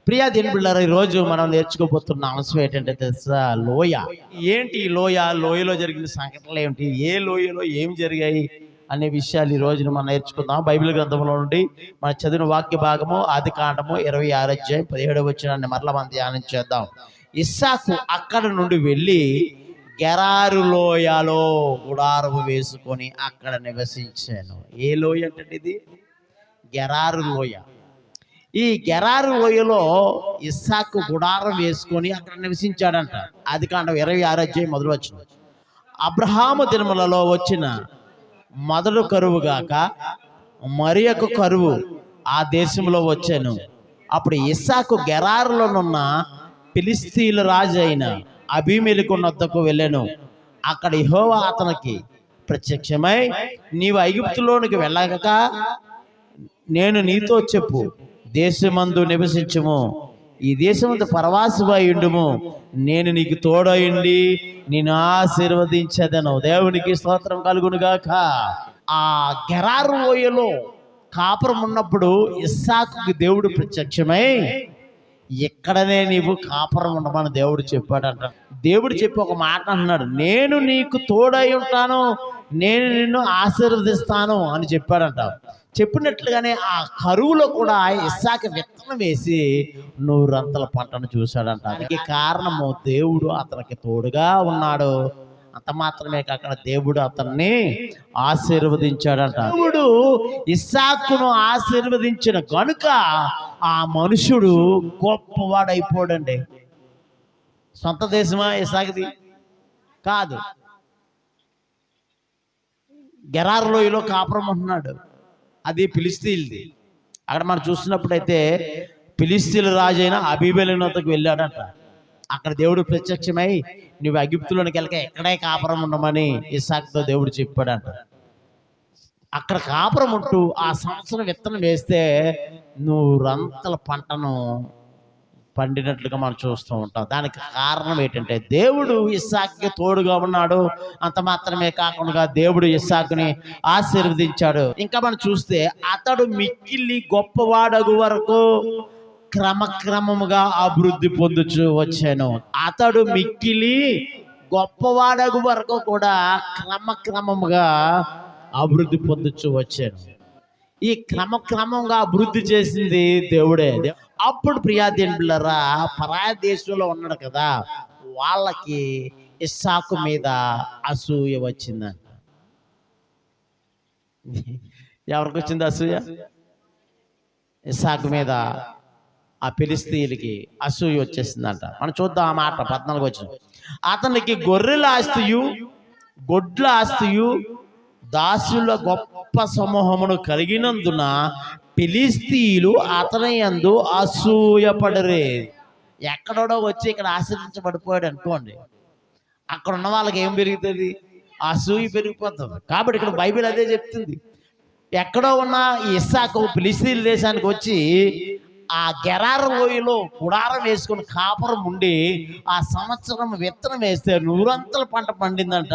ప్రియా దీని బిళ్ళారా, ఈరోజు మనం నేర్చుకోబోతున్న అంశం ఏంటంటే తెలుసా? లోయ. ఏంటి ఈ లోయ? లోయలో జరిగిన సంఘటనలు ఏమిటి? ఏ లోయలో ఏం జరిగాయి అనే విషయాలు ఈ రోజున మనం నేర్చుకుందాం. బైబిల్ గ్రంథంలో నుండి మన చదివిన వాక్య భాగము ఆదికాండము 26 అధ్యాయం 17వ వచనాన్ని మరలా మనం ధ్యానం చేద్దాం. ఇస్సాకు అక్కడ నుండి వెళ్ళి గెరారు లోయలో గుడారము వేసుకొని అక్కడ నివసించాను. ఏ లోయ అంటే ఇది? గెరారు లోయ. ఈ గెరారు లోయలో ఇస్సాకు గుడారం వేసుకొని అక్కడ నివసించాడంట. ఆదికాండం 26 అధ్యాయం మొదలు వచ్చిన అబ్రహాము దినములలో వచ్చిన మొదలు కరువు గాక మరి ఒక కరువు ఆ దేశంలో వచ్చాను. అప్పుడు ఇస్సాకు గెరారులోనున్న ఫిలిస్తీయుల రాజు అయిన అబీమెలెకు వద్దకు వెళ్ళాను. అక్కడ యెహోవా అతనికి ప్రత్యక్షమై, నీవు ఐగుప్తులోనికి వెళ్ళక నేను నీతో చెప్పు దేశమందు నివసించుము, ఈ దేశమందు పరవాసివైయుండుము, నేను నీకు తోడయుండి నేను ఆశీర్వదించదను. దేవునికి స్తోత్రం కలుగునుగాక. ఆ గెరారు లోయలో కాపురం ఉన్నప్పుడు ఇస్సాకుకి దేవుడు ప్రత్యక్షమై, ఎక్కడనే నీవు కాపురం ఉండమని దేవుడు చెప్పాడంట. దేవుడు చెప్పి ఒక మాట అన్నాడు, నేను నీకు తోడై ఉంటాను, నేను నిన్ను ఆశీర్వదిస్తాను అని చెప్పాడంట. చెప్పినట్లుగానే ఆ కరువులో కూడా ఇస్సాకు విత్తనం వేసి 100 అంతల పంటను చూశాడంట. దానికి కారణము దేవుడు అతనికి తోడుగా ఉన్నాడు. అంత మాత్రమే కాకుండా దేవుడు అతన్ని ఆశీర్వదించాడంట. దేవుడు ఇస్సాకును ఆశీర్వదించిన కనుక ఆ మనుషుడు గొప్పవాడైపోడండి. సొంత దేశమా ఇస్సాకుది? కాదు. గెరారు లోయలో కాపురం ఉంటున్నాడు. అది ఫిలిస్తీయులది. అక్కడ మనం చూసినప్పుడైతే ఫిలిస్తీయుల రాజు అయిన అబీమెలెకు వద్దకు వెళ్ళాడంట. అక్కడ దేవుడు ప్రత్యక్షమై, నువ్వు ఐగుప్తులోనికి వెళ్ళక ఎక్కడే కాపురం ఉండమని ఇస్సాకుతో దేవుడు చెప్పాడంట. అక్కడ కాపురం ఉంటూ ఆ సంవత్సరం విత్తనం వేస్తే 100 అంతల పంటను పండినట్లుగా మనం చూస్తూ ఉంటాం. దానికి కారణం ఏంటంటే దేవుడు ఇస్సాకుకి తోడుగా ఉన్నాడు. అంత మాత్రమే కాకుండా దేవుడు ఇస్సాకుని ఆశీర్వదించాడు. ఇంకా మనం చూస్తే అతడు మిక్కిలి గొప్పవాడగు వరకు క్రమక్రమముగా అభివృద్ధి పొందుచు వచ్చాను. అతడు మిక్కిలి గొప్పవాడగు వరకు కూడా క్రమక్రమముగా అభివృద్ధి పొందుచు వచ్చాను. ఈ క్రమక్రమంగా అభివృద్ధి చేసింది దేవుడే. అప్పుడు ప్రియాదేని బిళ్ళరా, పరాయ దేశంలో ఉన్నాడు కదా, వాళ్ళకి ఇస్సాకు మీద అసూయ వచ్చిందంట. ఎవరికి వచ్చింది అసూయ? ఇస్సాకు మీద ఆ ఫిలిస్తీయులకి అసూయ వచ్చేసిందంట. మనం చూద్దాం ఆ మాట 14 వచ్చిన. అతనికి గొర్రెల ఆస్తియు గొడ్ల ఆస్తియు దాసుల గొప్ప సమూహమును కలిగినందున ఫిలిస్తీయులు అతని యందు అసూయపడరే. ఎక్కడోడో వచ్చి ఇక్కడ ఆశ్రయించబడిపోయాడు అనుకోండి, అక్కడ ఉన్న వాళ్ళకి ఏం పెరుగుతుంది? అసూయ పెరిగిపోతుంది. కాబట్టి ఇక్కడ బైబిల్ అదే చెప్తుంది. ఎక్కడో ఉన్న ఇస్సాకు ఫిలిస్తీయుల దేశానికి వచ్చి ఆ గెరారు లోయలో గుడారం వేసుకుని కాపురం ఉండి ఆ సంవత్సరం విత్తనం వేస్తే 100 అంతల పంట పండిందంట.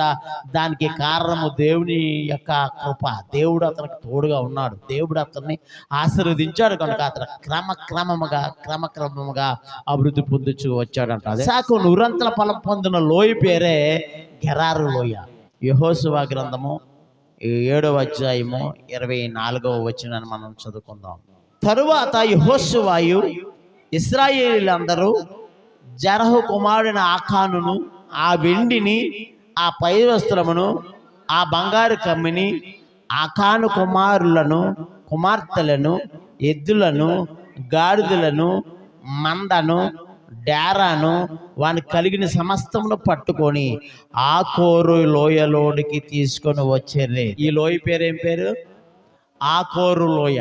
దానికి కారణము దేవుని యొక్క కృప. దేవుడు అతనికి తోడుగా ఉన్నాడు. దేవుడు అతన్ని ఆశీర్వదించాడు కనుక అతను క్రమక్రమముగా అభివృద్ధి పొందుచు వచ్చాడంట. ఇస్సాకు 100 అంతల ఫలం పొందిన లోయ పేరే గెరారు లోయ. యెహోషువ గ్రంథము 7వ అధ్యాయము 24వ వచనాన్ని మనం చదువుకుందాం. తరువాత యెహోషువయు ఇశ్రాయేలీయులందరూ జరహు కుమారుడైన ఆకానును, ఆ వెండిని, ఆ పై వస్త్రమును, ఆ బంగారు కమ్మిని, ఆకాను కుమార్తెలను, ఎద్దులను, గాడిదలను, మందను, డేరాను, వానికి కలిగిన సమస్తమును పట్టుకొని ఆకోరు లోయలోనికి తీసుకొని వచ్చారు. ఈ లోయ పేరు ఏం పేరు? ఆకోరు లోయ.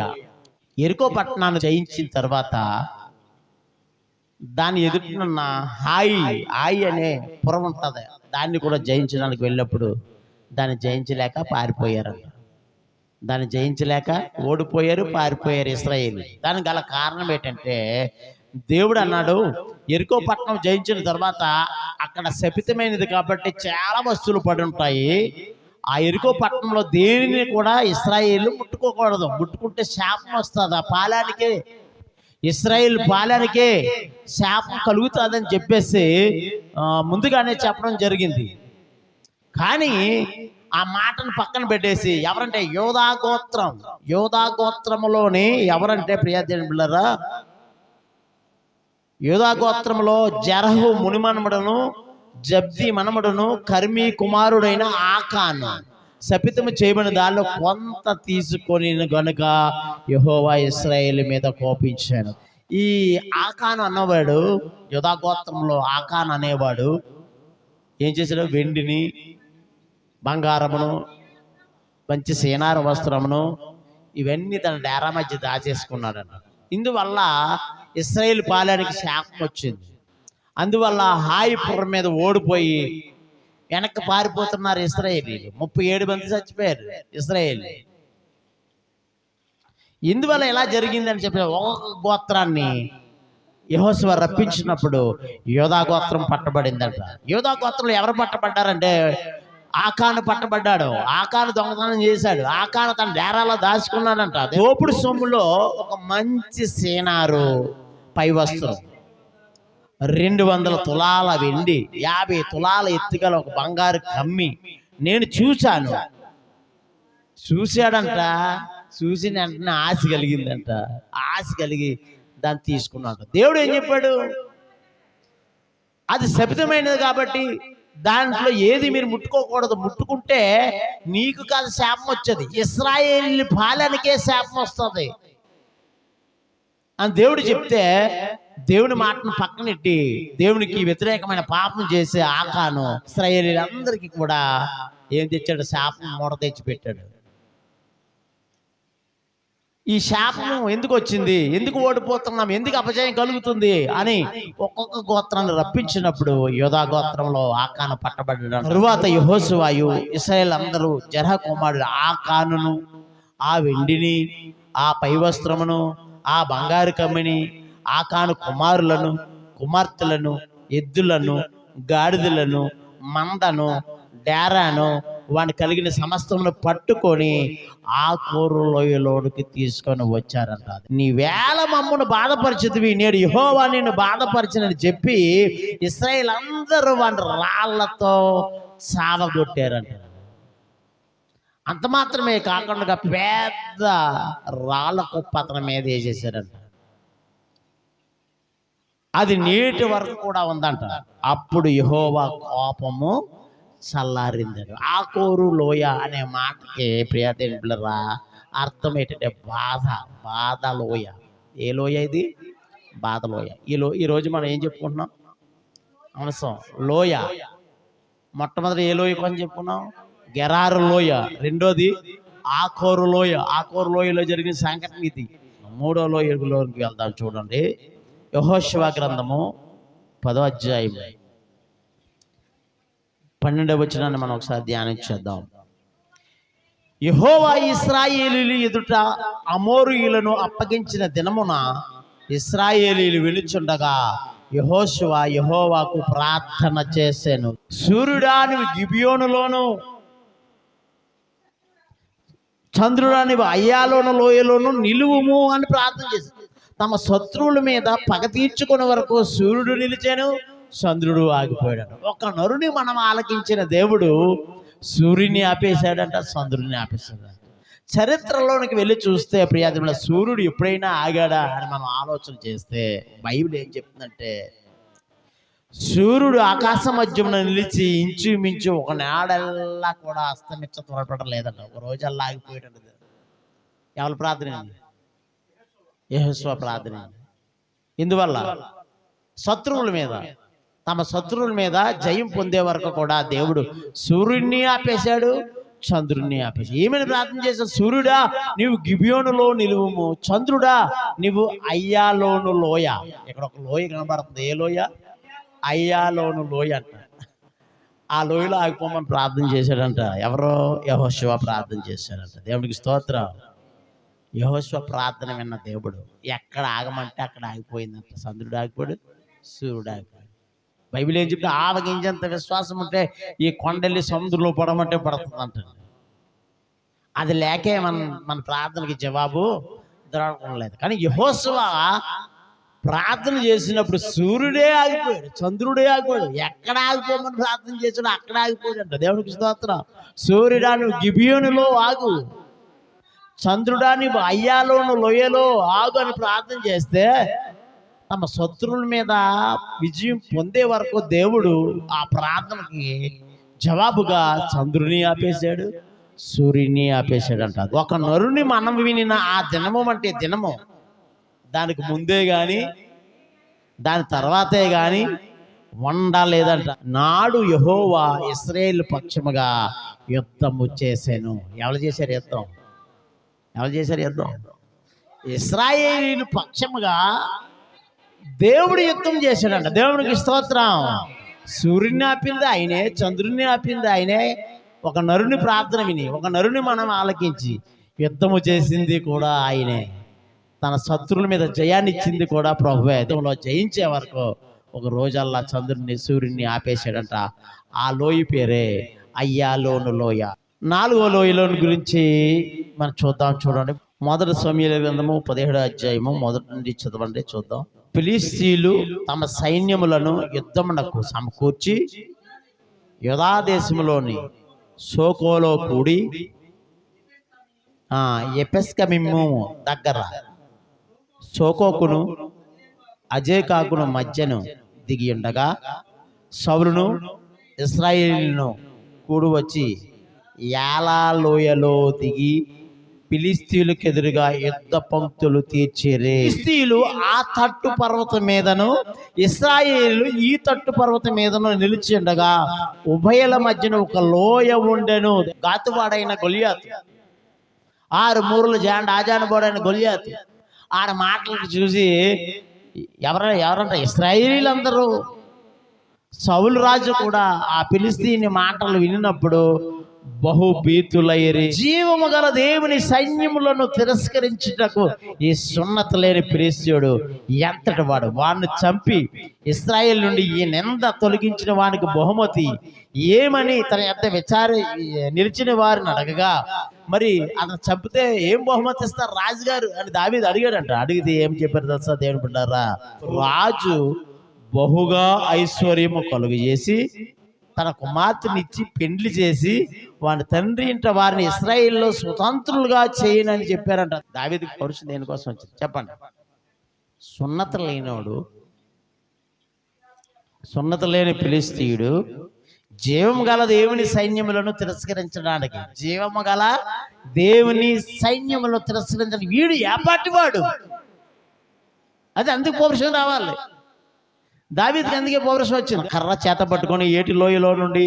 ఎరికో పట్టణాన్ని జయించిన తర్వాత దాని ఎదుటినున్న హాయి అనే పురం ఉంటుంది, దాన్ని కూడా జయించడానికి వెళ్ళినప్పుడు దాన్ని జయించలేక పారిపోయారంట. దాన్ని జయించలేక ఓడిపోయారు, పారిపోయారు ఇశ్రాయేలు. దానికి గల కారణం ఏంటంటే దేవుడు అన్నాడు, ఎరికో పట్టణం జయించిన తర్వాత అక్కడ శపితమైనది కాబట్టి చాలా వస్తువులు పడి ఉంటాయి, ఆ ఎరికో పట్టణంలో దేనిని కూడా ఇశ్రాయేలు ముట్టుకోకూడదు. ముట్టుకుంటే శాపం వస్తుంది. ఆ పాలానికి ఇశ్రాయేలు పాలనకే శాపం కలుగుతుందని చెప్పేసి ముందుగానే చెప్పడం జరిగింది. కానీ ఆ మాటను పక్కన పెట్టేసి ఎవరంటే యోధా గోత్రములోని ఎవరంటే ప్రియదేవుని బిడ్డలారా, యోధా గోత్రములో జరహు మునిమనముడును జబ్ది మనముడును కర్మీ కుమారుడైన ఆకాను శపితము చేయబడిన దానిలో కొంత తీసుకొని గనుక యెహోవా ఇశ్రాయేలు మీద కోపించాను. ఈ ఆకాను అన్నవాడు, యోధా గోత్రంలో ఆకాను అనేవాడు ఏం చేశాడు? వెండిని, బంగారమును, మంచి సేనార వస్త్రమును ఇవన్నీ తన డేరా మధ్య దాచేసుకున్నాడు అన్న. ఇందువల్ల ఇశ్రాయేలు పాలనకి శాపం వచ్చింది. అందువల్ల హాయిపురం మీద ఓడిపోయి వెనక్కి పారిపోతున్నారు ఇశ్రాయేలీలు. 37 మంది చచ్చిపోయారు ఇశ్రాయేలు. ఇందువల్ల ఎలా జరిగిందని చెప్పి ఒక గోత్రాన్ని యెహోషువ రప్పించినప్పుడు యోధా గోత్రం పట్టబడిందంట. యోధా గోత్రంలో ఎవరు పట్టబడ్డారంటే ఆకాను పట్టబడ్డాడు. ఆకాను దొంగతనం చేశాడు. ఆకాను తన డేరాలో దాచుకున్నాడంట. దోపుడు సొమ్ములో ఒక మంచి సేనారు పై వస్త్రం, 200 తులాల వెండి, 50 తులాల ఎత్తుగల ఒక బంగారు కమ్మి నేను చూశాను. చూశాడంట. చూసిన వెంటనే ఆశ కలిగిందంట. ఆశ కలిగి దాన్ని తీసుకున్నాడు. దేవుడు ఏం చెప్పాడు? అది శపితమైనది కాబట్టి దాంట్లో ఏది మీరు ముట్టుకోకూడదు. ముట్టుకుంటే నీకు కాదు శాపం వచ్చేది, ఇశ్రాయేలు పాలనకే శాపం వస్తుంది అని దేవుడు చెప్తే, దేవుని మాటను పక్కనెట్టి దేవునికి వ్యతిరేకమైన పాపం చేసే ఆకాను ఇశ్రాయేలీలందరికీ కూడా ఏం తెచ్చాడు? శాపం మూట తెచ్చి పెట్టాడు. ఈ శాపం ఎందుకు వచ్చింది, ఎందుకు ఓడిపోతున్నాం, ఎందుకు అపజయం కలుగుతుంది అని ఒక్కొక్క గోత్రాన్ని రప్పించినప్పుడు యోధా గోత్రంలో ఆకాను పట్టబడ్డాడు. తరువాత యెహోషువ ఇశ్రాయేలు అందరూ జరహ కుమారుడు ఆకానును, ఆ వెండిని, ఆ పై వస్త్రమును, ఆ బంగారు కమ్మిని, ఆకాను కుమారులను, కుమార్తెలను, ఎద్దులను, గాడిదలను, మందను, డేరాను, వాడిని కలిగిన సమస్తమును పట్టుకొని ఆకోరు లోయలోనికి తీసుకొని వచ్చారంట. నీ వేల మమ్మును బాధపరిచితివి, నేడు యెహోవా నిన్ను బాధపరిచినని చెప్పి ఇశ్రాయేలు అందరూ వాడిని రాళ్లతో సావగొట్టారంట. అంత మాత్రమే కాకుండా పెద్ద రాళ్ళ కుప్ప అతని మీద వేసేసారంట. అది నేటి వరకు కూడా ఉందంట. అప్పుడు యెహోవా కోపము చల్లారిందని. ఆకోరు లోయ అనే మాటకి ప్రియదేవుని బిడ్డలారా అర్థం ఏంటంటే బాధ లోయ. ఏ లోయ ఇది? బాధ లోయ. ఈరోజు మనం ఏం చెప్పుకుంటున్నాం? అవసరం లోయ. మొట్టమొదటి ఏ లోయ కొని చెప్పుకున్నాం? గెరారు లోయ. రెండోది ఆకోరు లోయ. ఆకోరు లోయలో జరిగిన సంఘటన ఇది. మూడో లోయలోకి వెళ్దాం. చూడండి, యెహోషువ గ్రంథము 10వ అధ్యాయం 12వ వచనాన్ని మనం ఒకసారి ధ్యానించేద్దాం. యెహోవా ఇశ్రాయేలీయుల ఎదుట అమోరీయులను అప్పగించిన దినమున ఇశ్రాయేలీయులు వెలుచుండగా యెహోషువ యెహోవాకు ప్రార్థన చేశాను. సూర్యుడా నువ్వు గిబియోనులోను, చంద్రుడా నువ్వు అయ్యాలోను లోయలోను నిలువుము అని ప్రార్థన చేశాను. తమ శత్రువుల మీద పగ తీర్చుకునే వరకు సూర్యుడు నిలిచాను, చంద్రుడు ఆగిపోయాడు. ఒక నరుని మనం ఆలకించిన దేవుడు సూర్యుని ఆపేశాడంట, చంద్రుడిని ఆపేశాడంట. చరిత్రలోనికి వెళ్ళి చూస్తే ప్రియాదిముల సూర్యుడు ఎప్పుడైనా ఆగాడా అని మనం ఆలోచన చేస్తే బైబిల్ ఏం చెప్తుందంటే, సూర్యుడు ఆకాశ మధ్యమున నిలిచి ఇంచుమించు ఒక నాడల్లా కూడా అస్తమించ త్వరపడడం లేదంట. ఒక రోజల్లా ఆగిపోయేటది. ఎవరి ప్రార్థన? యెహోషువ ప్రార్థన. ఇందువల్ల శత్రువుల మీద, తమ శత్రువుల మీద జయం పొందే వరకు కూడా దేవుడు సూర్యుడిని ఆపేశాడు, చంద్రుడిని ఆపేశాడు. ఏమని ప్రార్థన చేశాడు? సూర్యుడా నీవు గిబియోనులో నిలువుము, చంద్రుడా నీవు అయ్యాలోను లోయ. ఇక్కడ ఒక లోయ కనబడుతుంది. ఏ లోయ? అయ్యాలోను లోయ అంట. ఆ లోయలో ఆగిపోమని ప్రార్థన చేశాడంట. ఎవరో? యెహోషువ ప్రార్థన చేశాడంట. దేవుడికి స్తోత్రం. యెహోషువ ప్రార్థన విన్న దేవుడు ఎక్కడ ఆగమంటే అక్కడ ఆగిపోయిందంట. చంద్రుడు ఆగిపోయాడు, సూర్యుడు ఆగిపోయాడు. బైబిల్ ఏం చెప్తే ఆవగించేంత విశ్వాసం ఉంటే ఈ కొండెల్లి సముద్రంలో పడమంటే పడుతుంది అంట. అది లేకే మన ప్రార్థనకి జవాబు దొరకడం లేదు. కానీ యెహోషువ ప్రార్థన చేసినప్పుడు సూర్యుడే ఆగిపోయాడు, చంద్రుడే ఆగిపోయాడు. ఎక్కడ ఆగిపోమని ప్రార్థన చేసాడు అక్కడ ఆగిపోయాడు అంట. దేవునికి స్తోత్రం. సూర్యుడా నువ్వు గిబియోనులో ఆగు, చంద్రుడా నువ్వు అయ్యాలోను లోయలో ఆగు అని ప్రార్థన చేస్తే తమ శత్రువుల మీద విజయం పొందే వరకు దేవుడు ఆ ప్రార్థనకి జవాబుగా చంద్రుని ఆపేశాడు, సూర్యుని ఆపేశాడంట. ఒక నరుని మనం వినిన ఆ దినము అంటే దినము దానికి ముందే గాని దాని తర్వాతే గాని ఉండలేదంట. నాడు యెహోవా ఇశ్రాయేలు పక్షముగా యుద్ధము చేశాను. ఎవరు చేశారు యుద్ధం? ఎవరు చేశారు యుద్ధం? ఇశ్రాయేలు పక్షముగా దేవుడు యుద్ధం చేశాడంట. దేవునికి స్తోత్రం. సూర్యుని ఆపింది ఆయనే, చంద్రుని ఆపింది ఆయనే. ఒక నరుని ప్రార్థన విని ఒక నరుని మనం ఆలకించి యుద్ధము చేసింది కూడా ఆయనే. తన శత్రువుల మీద జయాన్ని ఇచ్చింది కూడా ప్రభువే. యుద్ధంలో జయించే వరకు ఒక రోజల్లా చంద్రుని సూర్యుని ఆపేశాడంట. ఆ లోయ పేరే అయ్యాలోను లోయ. 4వ లోయలోని గురించి మనం చూద్దాం. చూడండి, మొదటి సమూయేలు గ్రంథము 17వ అధ్యాయము మొదటి నుండి చదవండి. చూద్దాం. ఫిలిష్తీయులు తమ సైన్యములను యుద్ధమునకు సమకూర్చి యూదా దేశములోని సోకోలో కూడి ఎపెస్కమిమ్ము దగ్గర సోకోకును అజేకాకును మధ్యను దిగి ఉండగా సౌలును ఇశ్రాయేలును కూడి వచ్చి యాలా లోయలో దిగి ఫిలిష్తీయులకు ఎదురుగా యుద్ధ పంక్తులు తీర్చిరి. ఫిలిష్తీయులు ఆ తట్టు పర్వతం మీదను ఇశ్రాయేలు ఈ తట్టు పర్వతం మీదను నిలిచి ఉండగా ఉభయల మధ్యన ఒక లోయ ఉండెను. గాతువాడైన గొలియాతు, 6 మూరల ఆజానుబోడైన గొలియాతు ఆడ మాటలకు చూసి ఎవరంట ఇశ్రాయేలీలందరూ, సౌలు రాజు కూడా ఆ ఫిలిష్తీయుని మాటలు వినినప్పుడు బహుభీతులైరి. జీవము గల దేవుని సైన్యములను తిరస్కరించుటకు ఈ సున్నత లేని ఫిలిష్తీయుడు ఎంతటి వాడు, వాడిని చంపి ఇశ్రాయేలు నుండి ఈ నింద తొలగించిన వానికి బహుమతి ఏమని తన ఎంత నిలిచిన వారిని అడగగా, మరి అతను చంపితే ఏం బహుమతి ఇస్తారు రాజుగారు అని దావీదు అడిగాడంట. అడిగితే ఏం చెప్పారు తెలుసా దేవుని బిడ్డారా? రాజు బహుగా ఐశ్వర్యము కలుగు చేసి తన కుమార్తెనిచ్చి పెండ్లి చేసి వాని తండ్రి ఇంట వారిని ఇశ్రాయేల్లో స్వతంత్రులుగా చేయనని చెప్పారంట. దావీదుకి పౌరుషం దేనికోసం వచ్చింది చెప్పండి? సున్నత లేనివాడు, సున్నత లేని ఫిలిష్తీయుడు జీవము గల దేవుని సైన్యములను తిరస్కరించడానికి, జీవము గల దేవుని సైన్యములను తిరస్కరించడానికి వీడు ఏపాటి వాడు? అది అందుకు పౌరుషం రావాలి. దావీదుకి అందుకే పౌరుషం వచ్చింది. కర్ర చేత పట్టుకొని ఏటి లోయలో నుండి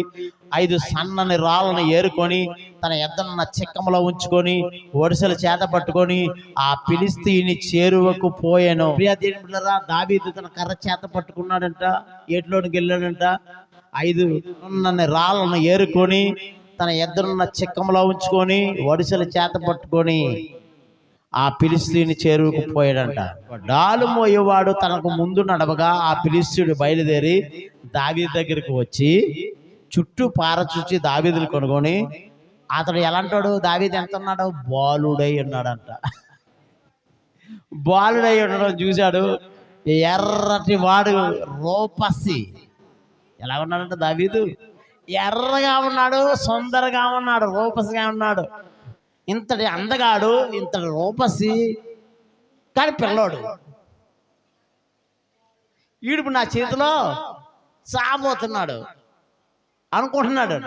5 సన్నని రాళ్ళను ఏరుకొని తన ఎద్దనున్న చిక్కములో ఉంచుకొని ఒడిసెల చేత పట్టుకొని ఆ ఫిలిష్తీయుని చేరువకు పోయాను. ప్రియదేవులారా, దావీదు తన కర్ర చేత పట్టుకున్నాడంట, ఏటిలోనికి వెళ్ళాడంట. 5 సన్నని రాళ్ళను ఏరుకొని తన ఎద్దనున్న చిక్కములో ఉంచుకొని ఒడిసెల చేత పట్టుకొని ఆ ఫిలిష్తీయుని చేరువకు పోయాడంట. డాలు మోయేవాడు తనకు ముందు నడవగా ఆ ఫిలిష్తీయుడు బయలుదేరి దావీదు దగ్గరికి వచ్చి చుట్టూ పారచూచి దావీదుని కొనుక్కొని, అతడు ఎలాంటాడు? దావీదు ఎంత ఉన్నాడు? బాలుడై ఉన్నాడంట. బాలుడై ఉండడం చూశాడు. ఎర్రటి వాడు రూపసి. ఎలా ఉన్నాడంట దావీదు? ఎర్రగా ఉన్నాడు, సుందరగా ఉన్నాడు, రూపసిగా ఉన్నాడు. ఇంతటి అందగాడు, ఇంతటి రూపసి, కానీ పిల్లోడు. ఈడుపు నా చేతిలో సాబోతున్నాడు అనుకుంటున్నాడు.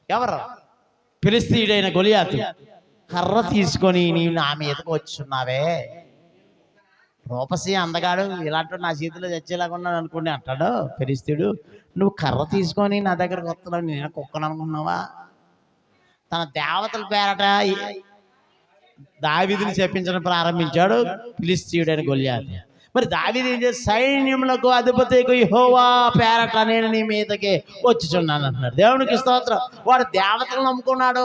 ఎవరు? ఫిలిష్తీయుడైన గొలియాతు. కర్ర తీసుకొని నీవు నా మీదకు వచ్చున్నావే, రూపసి అందగాడు, ఇలాంటి నా చేతిలో చచ్చేలాగా ఉన్నాడు అనుకుని అంటాడు ఫిలిష్తీయుడు. నువ్వు కర్ర తీసుకొని నా దగ్గరకు వస్తున్నావు, నేను కుక్కను అనుకున్నావా? తన దేవతల పేరట దావీదుని చెప్పించడం ప్రారంభించాడు ఫిలిష్తీయుడైన గొలియాతు. మరి దావీదు ఏం చేసి, సైన్యములకు అధిపతికి యెహోవా పేరట నేను నీ మీదకి వచ్చుచున్నాను అంటున్నాడు. దేవునికి స్తోత్రం. వాడు దేవతలను నమ్ముకున్నాడు.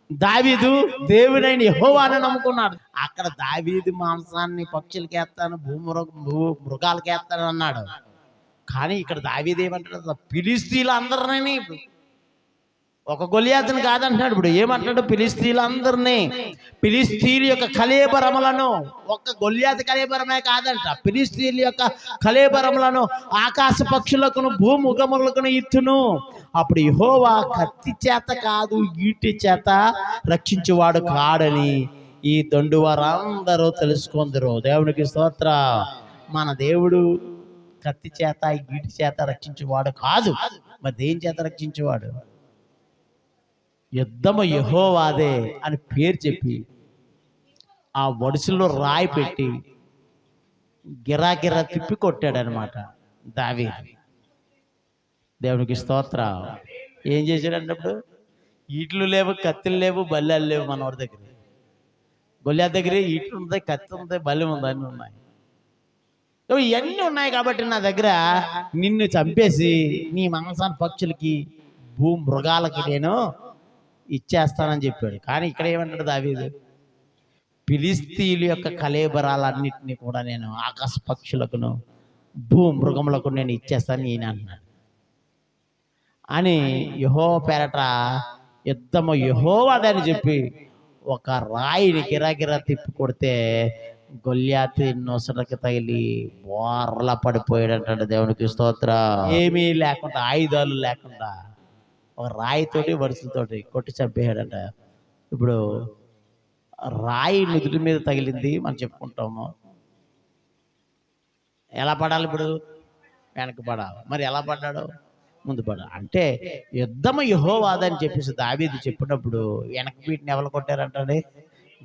దావీదు దేవుడైన యెహోవాని నమ్ముకున్నాడు. అక్కడ దావీదు మాంసాన్ని పక్షులకి వేస్తాను, మృగాలకి వేస్తాను అన్నాడు. కానీ ఇక్కడ దావీదు ఏమంటాడు? ఫిలిష్తీయులు అందరినీ ఒక గొలియాతుని కాదంటున్నాడు. ఇప్పుడు ఏమంటున్నాడు? ఫిలిస్తీన్లందరినీ, ఫిలిస్తీన్ యొక్క కళేబరములను, ఒక్క గొలియాతు కళేబరమే కాదంట, ఫిలిస్తీన్ యొక్క కళేబరములను ఆకాశ పక్షులకును భూముఖములకును ఇత్తును. అప్పుడు యెహోవా కత్తి చేత కాదు ఈటి చేత రక్షించువాడు కాడని ఈ దండు వారందరూ తెలుసుకుందరు. దేవునికి స్తోత్ర. మన దేవుడు కత్తి చేత ఈటి చేత రక్షించేవాడు కాదు. మరి దేని చేత రక్షించేవాడు? యుద్ధము యెహోవాదే అని పేరు చెప్పి ఆ వడిసెలో రాయి పెట్టి గిరాగిరా తిప్పి కొట్టాడనమాట దావీదు. దేవునికి స్తోత్ర. ఏం చేశాడన్నప్పుడు ఈట్లు లేవు, కత్తులు లేవు, బల్లెలు లేవు మనవాడి దగ్గర. గొలియాతు దగ్గర ఈట్లు ఉంది, కత్తి ఉంది, బల్లెం ఉంది, అన్నీ ఉన్నాయి. ఇవన్నీ ఉన్నాయి కాబట్టి నా దగ్గర నిన్ను చంపేసి నీ మాంసాన్ని పక్షులకి మృగాలకి నేను ఇచ్చేస్తానని చెప్పాడు. కానీ ఇక్కడ ఏమంటాడు దావీదు? ఫిలిస్తీన్ల యొక్క కళేబరాలన్నింటినీ కూడా నేను ఆకాశ పక్షులకును మృగములకు నేను ఇచ్చేస్తాను ఈయన అన్నాడు. అని యెహోవా పేరట యుద్ధము యెహోవాదని చెప్పి ఒక రాయిని గిరాగిరా తిప్పి కొడితే గొలియాతు నొసటకి తగిలి బోర్లా పడిపోయాడంటాడు. దేవునికి స్తోత్ర. ఏమీ లేకుండా, ఆయుధాలు లేకుండా ఒక రాయితోటి వరుసలతోటి కొట్టి చంపేశాడట. ఇప్పుడు రాయి నుదుటి మీద తగిలింది మనం చెప్పుకుంటాము. ఎలా పడాలి? ఇప్పుడు వెనక పడాలి. మరి ఎలా పడ్డాడు? ముందు పడాలి. అంటే యుద్ధము యెహోవాదని చెప్పేసి దావీదు చెప్పినప్పుడు వెనక పీటిని ఎవరు కొట్టారంటే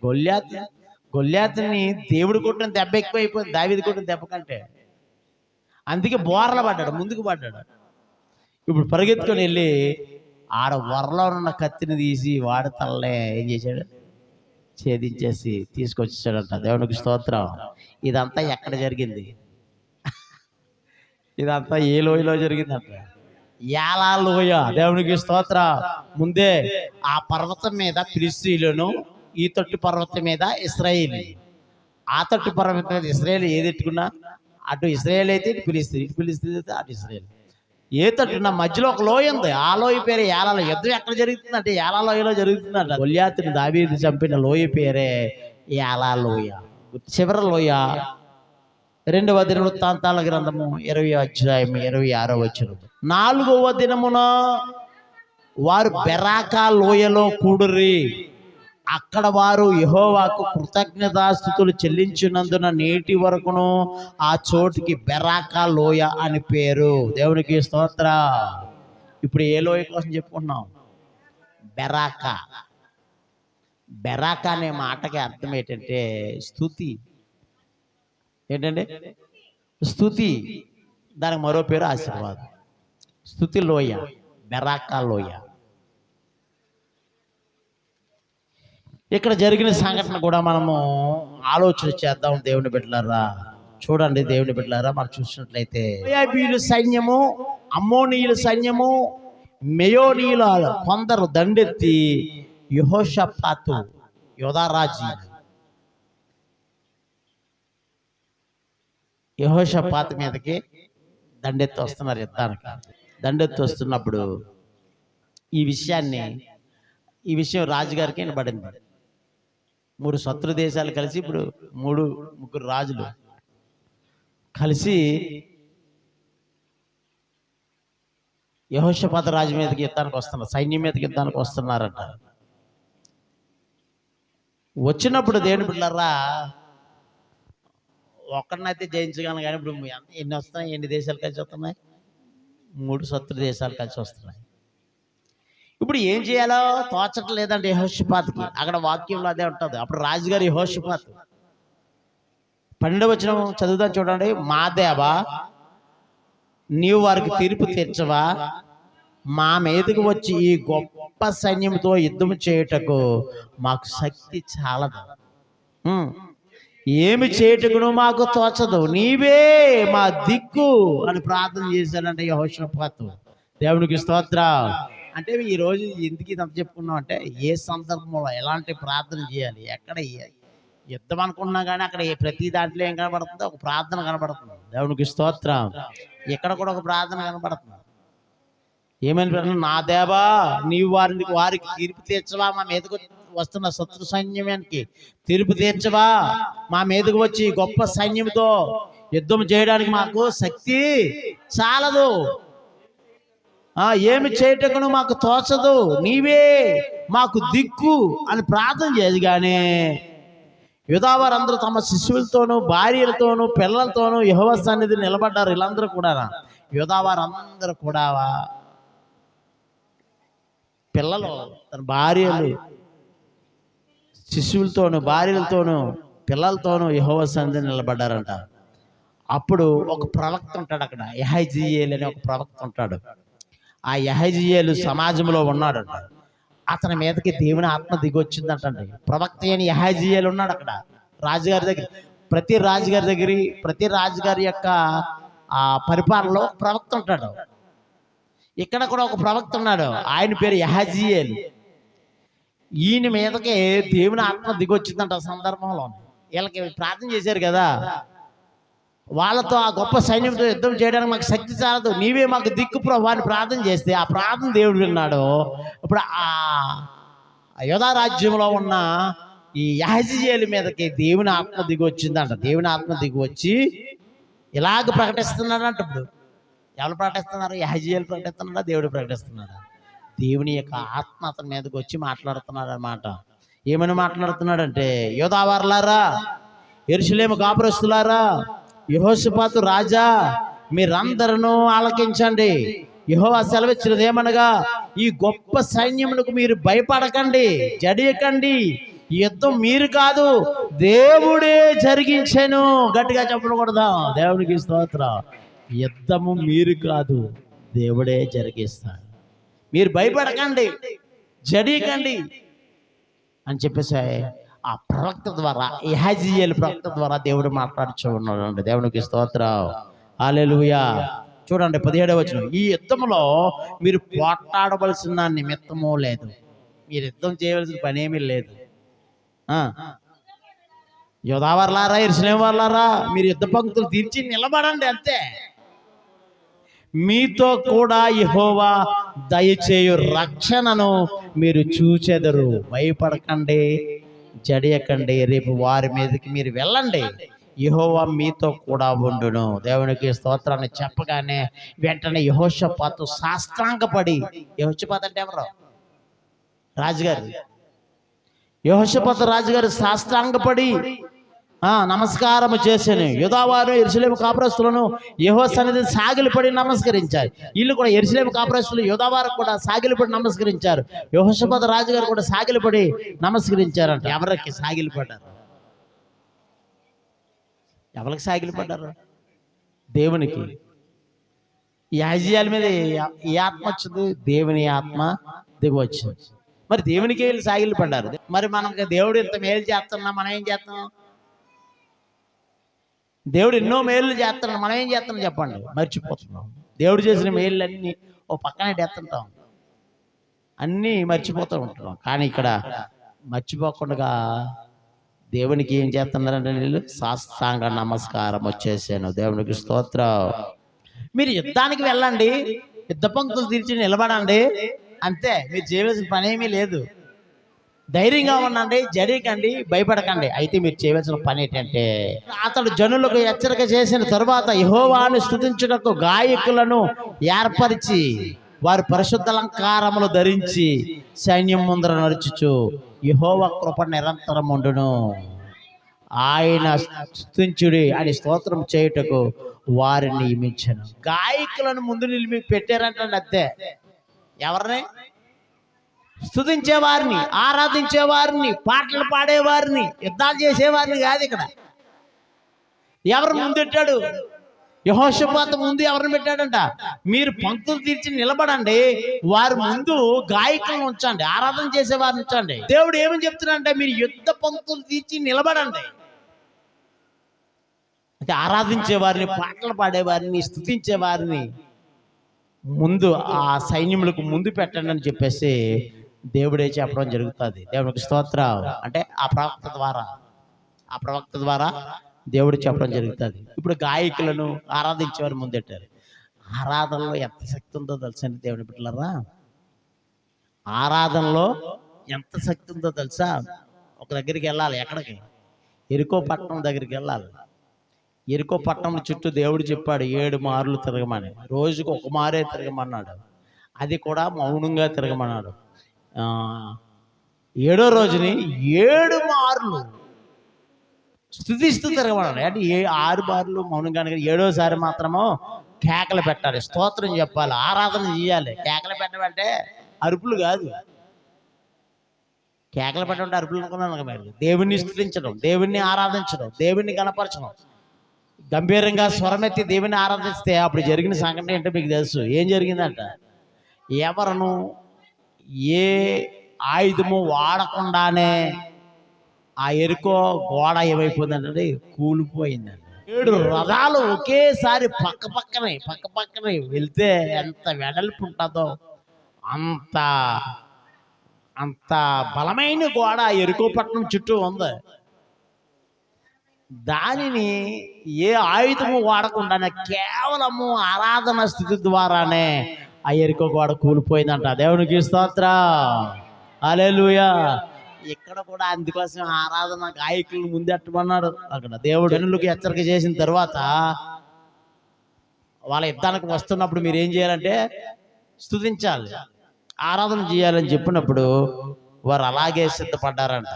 గొలియాతు. గొలియాతుని దేవుడు కొట్టిన దెబ్బ ఎక్కువైపోయింది దావీదు కొట్టిన దెబ్బ కంటే. అందుకే బోర్ల పడ్డాడు, ముందుకు పడ్డాడు. ఇప్పుడు పరిగెత్తుకొని వెళ్ళి ఆడ వరలో ఉన్న కత్తిని తీసి వాడి తల్లే ఏం చేశాడు? ఛేదించేసి తీసుకొచ్చేసాడంట. దేవునికి స్తోత్రం. ఇదంతా ఎక్కడ జరిగింది? ఇదంతా ఏ లోయలో జరిగిందంట? యాలా లోయ. దేవునికి స్తోత్ర. ముందే ఆ పర్వతం మీద ఫిలిస్తీయులను, ఈ తట్టు పర్వతం మీద ఇశ్రాయేలు. ఆ తట్టు పర్వతం మీద ఇశ్రాయేలు ఏది ఎట్టుకున్నా అటు ఇశ్రాయేల్ అయితే ఇటు ఫిలిస్తీన్, ఇటు ఫిలిస్తీన్ అయితే అటు ఇశ్రాయేల్. ఏ తట్టున్న మధ్యలో ఒక లోయ ఉంది. ఆ లోయ పేరే యాలాలో. యుద్ధం ఎక్కడ జరుగుతుందంటే యాలా లోయలో జరుగుతుందంట. గొలియాతుని దావీదు చంపిన లోయ పేరే యాలా లోయ. చివరి లోయ 2వ దినవృత్తాంతాల గ్రంథము 20వ అధ్యాయం 26వ వచనం. 4వ దినమున వారు బెరాకా లోయలో కూడురి. అక్కడ వారు యెహోవాకు కృతజ్ఞతాస్తుతులు చెల్లించినందున నేటి వరకును ఆ చోటుకి బెరాకా లోయ అని పేరు. దేవునికి స్తోత్ర. ఇప్పుడు ఏ లోయ కోసం చెప్పుకుంటున్నాం? బెరాకా. బెరాకా అనే మాటకి అర్థం ఏంటంటే స్తుతి. ఏంటంటే స్తుతి. దానికి మరో పేరు ఆశీర్వాదం. స్తుతి లోయ, బెరాకా లోయ. ఇక్కడ జరిగిన సంఘటన కూడా మనము ఆలోచన చేద్దాం. దేవుని బిడ్డలారా చూడండి, దేవుని బిడ్డలారా మనం చూసినట్లయితే మోయాబీయుల సైన్యము, అమ్మోనీయుల సైన్యము, మెయోనీయుల కొందరు దండెత్తి యెహోషాపాతు యోధారాజు యెహోషాపాతు మీదకి దండెత్తి వస్తున్నారు యుద్ధానికి. దండెత్తి వస్తున్నప్పుడు ఈ విషయం రాజుగారికి వినబడింది. 3 శత్రు దేశాలు కలిసి, ఇప్పుడు 3-3 రాజులు కలిసి యెహోషాపాతు రాజు మీదకి యుద్ధానికి వస్తున్నారు, సైన్యం మీదకి యుద్ధానికి వస్తున్నారట. వచ్చినప్పుడు దేవుని బిడ్డలారా ఒక్కడినైతే జయించగలను, కానీ ఇప్పుడు ఎన్ని వస్తున్నాయి? ఎన్ని దేశాలు కలిసి వస్తున్నాయి? 3 శత్రు దేశాలు కలిసి వస్తున్నాయి. ఇప్పుడు ఏం చేయాలో తోచట్లేదంటే యెహోషాపాతుకి. అక్కడ వాక్యంలో అదే ఉంటుంది. అప్పుడు రాజుగారు యెహోషాపాతు 12వ వచనం చదువుదాం చూడండి. మా దేవా, నీవు వారికి తీర్పు తీర్చవా? మా మీదకు వచ్చి ఈ గొప్ప సైన్యంతో యుద్ధం చేయుటకు మాకు శక్తి చాలదు, ఏమి చేయుటకును మాకు తోచదు, నీవే మా దిక్కు అని ప్రార్థన చేశాడంటే యెహోషాపాతు. దేవునికి స్తోత్రం. అంటే ఈరోజు ఎందుకు ఇదంతా చెప్పుకున్నాం అంటే ఏ సందర్భంలో ఎలాంటి ప్రార్థన చేయాలి, ఎక్కడ యుద్ధం అనుకున్నా కానీ అక్కడ ప్రతి దాంట్లో ఏం కనబడుతుందో ఒక ప్రార్థన కనబడుతుంది. దేవునికి స్తోత్రం. ఇక్కడ కూడా ఒక ప్రార్థన కనబడుతుంది. ఏమని, నా దేవా నీవు వారికి తీర్పు తీర్చవా, మా మీదకు వస్తున్న శత్రు సైన్యానికి తీర్పు తీర్చవా, మా మీదకు వచ్చి గొప్ప సైన్యంతో యుద్ధం చేయడానికి మాకు శక్తి చాలదు, ఏమి చేయటకును మాకు తోచదు, నీవే మాకు దిక్కు అని ప్రార్థన చేసి కానీ యూదావారందరూ తమ శిష్యులతోనూ భార్యలతోనూ పిల్లలతోనూ యెహోవా సన్నిధి నిలబడ్డారు. వీళ్ళందరూ కూడా యూదావారందరూ కూడా పిల్లలు తన భార్యలు శిష్యులతోనూ భార్యలతోనూ పిల్లలతోనూ యెహోవా సన్నిధి నిలబడ్డారంట. అప్పుడు ఒక ప్రవక్త ఉంటాడు అక్కడ, యెహజీయేలు అనే ఒక ప్రవక్త ఉంటాడు. ఆ యెహజీయేలు సమాజంలో ఉన్నాడంట. అతని మీదకి దేవుని ఆత్మ దిగి వచ్చిందంటండి. ప్రవక్త అని యెహజీయేలు ఉన్నాడు అక్కడ రాజుగారి దగ్గర. ప్రతి రాజుగారి యొక్క ఆ పరిపాలనలో ఒక ప్రవక్త ఉంటాడు. ఇక్కడ కూడా ఒక ప్రవక్త ఉన్నాడు, ఆయన పేరు యెహజీయేలు. ఈయన మీదకి దేవుని ఆత్మ దిగి వచ్చిందంట. ఆ సందర్భంలో వీళ్ళకి ప్రార్థన చేశారు కదా, వాళ్ళతో ఆ గొప్ప సైన్యంతో యుద్ధం చేయడానికి మాకు శక్తి చాలదు, నీవే మాకు దిక్కు ప్రభు అని ప్రార్థన చేస్తే ఆ ప్రార్థన దేవుడు విన్నాడు. ఇప్పుడు ఆ యోధా రాజ్యంలో ఉన్న ఈ యెహజీయేలు మీదకి దేవుని ఆత్మ దిగి వచ్చిందంట. దేవుని ఆత్మ దిగి వచ్చి ఇలాగ ప్రకటిస్తున్నాడు అంట. ఇప్పుడు ఎవరు ప్రకటిస్తున్నారు? యెహజీయేలు ప్రకటిస్తున్నాడా, దేవుడు ప్రకటిస్తున్నాడా? దేవుని యొక్క ఆత్మ అతని మీదకి వచ్చి మాట్లాడుతున్నాడు అన్నమాట. ఏమని మాట్లాడుతున్నాడంటే, యోధావారులారా, యెరూషలేము కాపురస్తులారా, యెహోషాపాతు రాజా, మీరందరూ ఆలకించండి. యెహోవా సెలవిచ్చినది ఏమనగా, ఈ గొప్ప సైన్యములకు మీరు భయపడకండి, జడియకండి. ఈ యుద్ధం మీరు కాదు, దేవుడే జరిగించెను. గట్టిగా చెప్పకూడదా? దేవునికి స్తోత్రం. యుద్ధము మీరు కాదు, దేవుడే జరిగిస్తాడు. మీరు భయపడకండి, జడియకండి అని చెప్పేసి ఆ ప్రవక్త ద్వారా, యెహజీయేలు ప్రవక్త ద్వారా దేవుడు మాట్లాడుచూ ఉన్నాడు. దేవునికి స్తోత్రం. హల్లెలూయా. చూడండి 17వ వచనం, ఈ యుద్ధంలో మీరు పోట్లాడవలసిన నిమిత్తము లేదు, మీరు యుద్ధం చేయవలసిన పని ఏమీ లేదు. యోధావారులారా, యెరూషలేము వారులారా, మీరు యుద్ధ పంక్తులు తీర్చి నిలబడండి అంతే. మీతో కూడా యెహోవా దయచేయు రక్షణను మీరు చూచెదరు. భయపడకండి, జడియకండి. రేపు వారి మీదకి మీరు వెళ్ళండి, యెహోవా మీతో కూడా ఉండును. దేవునికి స్తోత్రాన్ని చెప్పగానే వెంటనే యెహోషాపాతు సాష్టాంగపడి, యెహోషాపాతు అంటే ఎవరు? రాజుగారు. యెహోషాపాతు రాజుగారు సాష్టాంగపడి నమస్కారము చేశాను. యూదావారు యెరూషలేము కాపురస్తులను యెహోవా సన్నిధిని సాగిలపడి నమస్కరించారు. వీళ్ళు కూడా యెరూషలేము కాపురస్తులు యూదావారు కూడా సాగిలపడి నమస్కరించారు. యెహోషాపాతు రాజుగారు కూడా సాగిలపడి నమస్కరించారంట. ఎవరికి సాగిలపడ్డారు? ఎవరికి సాగిలపడ్డారు? దేవునికి. యెహజీయేలు మీద ఈ ఆత్మ వచ్చింది, దేవుని ఆత్మ దిగి వచ్చింది. మరి దేవునికి వీళ్ళు సాగిలపడ్డారు. మరి మనకి దేవుడు ఇంత మేలు చేస్తున్నా మనం ఏం చేస్తున్నాం? దేవుడు ఎన్నో మేలు చేస్తున్నాడు, మనం ఏం చేస్తున్నాం చెప్పండి? మర్చిపోతున్నాం. దేవుడు చేసిన మేళ్ళన్నీ ఓ పక్కనే ఎత్తుంటాం, అన్నీ మర్చిపోతూ ఉంటున్నాం. కానీ ఇక్కడ మర్చిపోకుండా దేవునికి ఏం చేస్తున్నారంటే, వీళ్ళు సాష్టాంగ నమస్కారం వచ్చేసాను. దేవునికి స్తోత్రం. మీరు యుద్ధానికి వెళ్ళండి, యుద్ధ పంక్తులు తీర్చి నిలబడండి అంతే. మీరు చేయవలసిన పని ఏమీ లేదు. ధైర్యంగా ఉండండి, జడియకండి, భయపడకండి. అయితే మీరు చేయవలసిన పని ఏంటంటే, అతడు జనులకు హెచ్చరిక చేసిన తరువాత యెహోవాను స్తుతించుటకు గాయకులను ఏర్పరిచి వారు పరిశుద్ధ అలంకారములు ధరించి సైన్యం ముందర నడుచుచు యెహోవా కృప నిరంతరం ఉండును, ఆయన స్తుతించుడి అని స్తోత్రం చేయుటకు వారిని నియమించను. గాయకులను ముందు నిలిపి పెట్టారంటే అంతే. ఎవరిని? స్తుతించేవారిని, ఆరాధించేవారిని, పాటలు పాడేవారిని, యుద్ధాలు చేసేవారిని కాదు. ఇక్కడ ఎవరు ముందు పెట్టాడు? యెహోషాపాతు ముందు ఎవరిని పెట్టాడంట? మీరు పంక్తులు తీర్చి నిలబడండి, వారి ముందు గాయకులను ఉంచండి, ఆరాధన చేసేవారిని ఉంచండి. దేవుడు ఏమని చెప్తున్నాడంటే, మీరు యుద్ధ పంక్తులు తీర్చి నిలబడండి. అంటే ఆరాధించేవారిని, పాటలు పాడేవారిని, స్తుతించేవారిని ముందు ఆ సైన్యములకు ముందు పెట్టండి అని చెప్పేసి దేవుడే చెప్పడం జరుగుతుంది. దేవునికి స్తోత్రం. అంటే ఆ ప్రవక్త ద్వారా దేవుడు చెప్పడం జరుగుతుంది. ఇప్పుడు గాయకులను, ఆరాధించేవారు ముందెట్టారు. ఆరాధనలో ఎంత శక్తి ఉందో తెలుసండి దేవుని బిడ్డలారా. ఆరాధనలో ఎంత శక్తి ఉందో తెలుసా. ఒక దగ్గరికి వెళ్ళాలి. ఎక్కడికి? ఎరికో పట్టణం దగ్గరికి వెళ్ళాలి. ఎరికో పట్టణం చుట్టూ దేవుడు చెప్పాడు 7 మార్లు తిరగమని. రోజుకు 1 మారే తిరగమన్నాడు. అది కూడా మౌనంగా తిరగమన్నాడు. 7వ రోజుని 7 మార్లు స్తుతిస్తూ తిరగమన్నాడు. అంటే 6 మార్లు మౌనంగా, 7వసారి మాత్రమో కేకలు పెట్టాలి, స్తోత్రం చెప్పాలి, ఆరాధన చేయాలి. కేకలు పెట్టమంటే అరుపులు కాదు. కేకలు పెట్టమంటే అరుపులు అనుకున్నాను మీరు. దేవుణ్ణి స్తుతించడం, దేవుణ్ణి ఆరాధించడం, దేవుణ్ణి గణపరచడం, గంభీరంగా స్వరమెత్తి దేవుని ఆరాధిస్తే అప్పుడు జరిగిన సంఘటన ఏంటో మీకు తెలుసు. ఏం జరిగిందంట? ఎవరను ఏ ఆయుధము వాడకుండానే ఆ ఎరుకో గోడ ఏమైపోయిందంటే కూలిపోయిందండి. 7 రథాలు ఒకేసారి పక్క పక్కనే వెళ్తే ఎంత వెడల్పు ఉంటుందో అంత అంత బలమైన గోడ ఎరుకో పట్టణం చుట్టూ ఉంది. దానిని ఏ ఆయుధము వాడకుండానే కేవలము ఆరాధన స్థితి ద్వారానే ఆ ఎరుకో గోడ కూలిపోయిందంట. దేవునికి స్తోత్రం, హల్లెలూయా. ఇక్కడ కూడా అందుకోసం ఆరాధన గాయకులను ముందెట్టమన్నాడు. అక్కడ దేవుడు జనులకు హెచ్చరిక చేసిన తర్వాత వాళ్ళ యుద్ధానికి వస్తున్నప్పుడు మీరు ఏం చేయాలంటే స్తుతించాలి, ఆరాధన చేయాలని చెప్పినప్పుడు వారు అలాగే సిద్ధపడ్డారంట.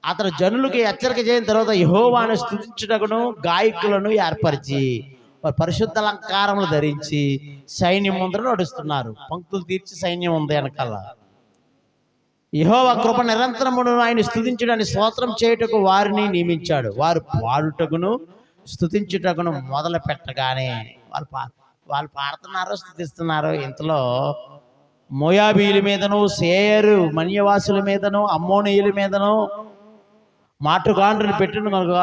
అతను జనులకి హెచ్చరిక చేసిన తర్వాత యెహోవాను స్తుతించుటకును గాయకులను ఏర్పరిచి వారు పరిశుద్ధ అలంకారములు ధరించి సైన్యం ముందర నడుస్తున్నారు. పంక్తులు తీర్చి సైన్యం ఉంది వెనకాల. యెహోవా కృప నిరంతరమును ఆయన స్తుతించుడని స్తోత్రం చేయుటకు వారిని నియమించాడు. వారు పాడుటకును స్తుతించుటకును మొదలు పెట్టగానే వాళ్ళు పాడుతున్నారు, స్తుతిస్తున్నారు. ఇంతలో మోయాబీల మీదను, సేయరు మన్యవాసుల మీదను, అమ్మోనీయుల మీదను మాటుగాండ్రుని పెట్టిన కనుక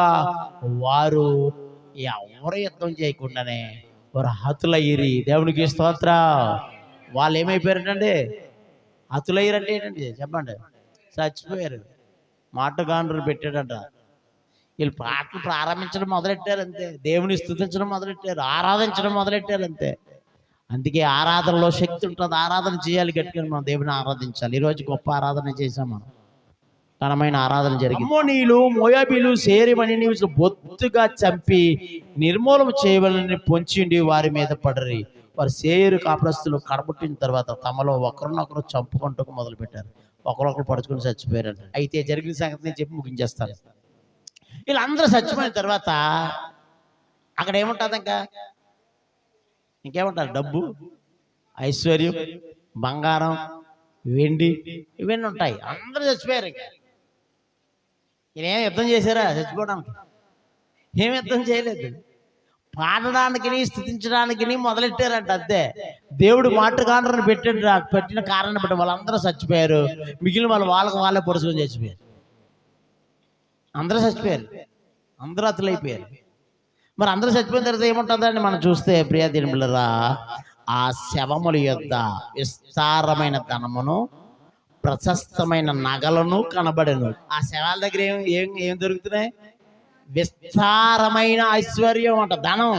వారు ఎవరు యుద్ధం చేయకుండానే వారు హతులయ్యిరి. దేవునికి స్తోత్రం. వాళ్ళు ఏమైపోయారంటే హతులయ్యారంటే ఏంటండి చెప్పండి? చచ్చిపోయారు. మాటుగాండ్రుని పెట్టాడంట. వీళ్ళు పాటలు ప్రారంభించడం మొదలెట్టారు అంతే. దేవుని స్తుతించడం మొదలెట్టారు, ఆరాధించడం మొదలెట్టారు అంతే. అందుకే ఆరాధనలో శక్తి ఉంటుంది. ఆరాధన చేయాలి, గట్టిగా మనం దేవుని ఆరాధించాలి. ఈరోజు గొప్ప ఆరాధన చేశాం మనం, ఘనమైన ఆరాధన జరిగింది. అమ్మోనీయులు, మోయాబీలు సేరిమణిని బొత్తుగా చంపి నిర్మూలన చేయవలని పొంచిండి వారి మీద పడరి. వారు సేరు కాపురస్తులు కడబుట్టిన తర్వాత తమలో ఒకరినొకరు చంపుకుంటూ మొదలు పెట్టారు. ఒకరొకరు పడుచుకుని చచ్చిపోయారంట. అయితే జరిగిన సంగతి నేను చెప్పి ముగించేస్తాను. వీళ్ళందరూ చచ్చిపోయిన తర్వాత అక్కడ ఏముంటుంది? ఇంకేముంటారు? డబ్బు, ఐశ్వర్యం, బంగారం, వెండి, ఇవన్నీ ఉంటాయి. అందరూ చచ్చిపోయారు. ఈయన యుద్ధం చేశారా చచ్చిపోవడానికి? ఏం యుద్ధం చేయలేదు. పాడడానికి, స్తుతించడానికి మొదలెట్టారంట అంతే. దేవుడు మాటగాండ్రని పెట్టిన కారణం బట్టి వాళ్ళందరూ చచ్చిపోయారు. మిగిలిన వాళ్ళకి వాళ్ళే పొడుచుకొని చచ్చిపోయారు. అందరూ చచ్చిపోయారు, అందరూ అతులైపోయారు. మరి అందరూ చచ్చిపోయిన తర్వాత ఏముంటుందని మనం చూస్తే ప్రియా దేవులారా, ఆ శవముల యొద్ద విస్తారమైన ధనమును, ప్రశస్తమైన నగలను కనబడెను. ఆ శవాల దగ్గర ఏం దొరుకుతున్నాయి? విస్తారమైన ఐశ్వర్యం అంట, ధనం,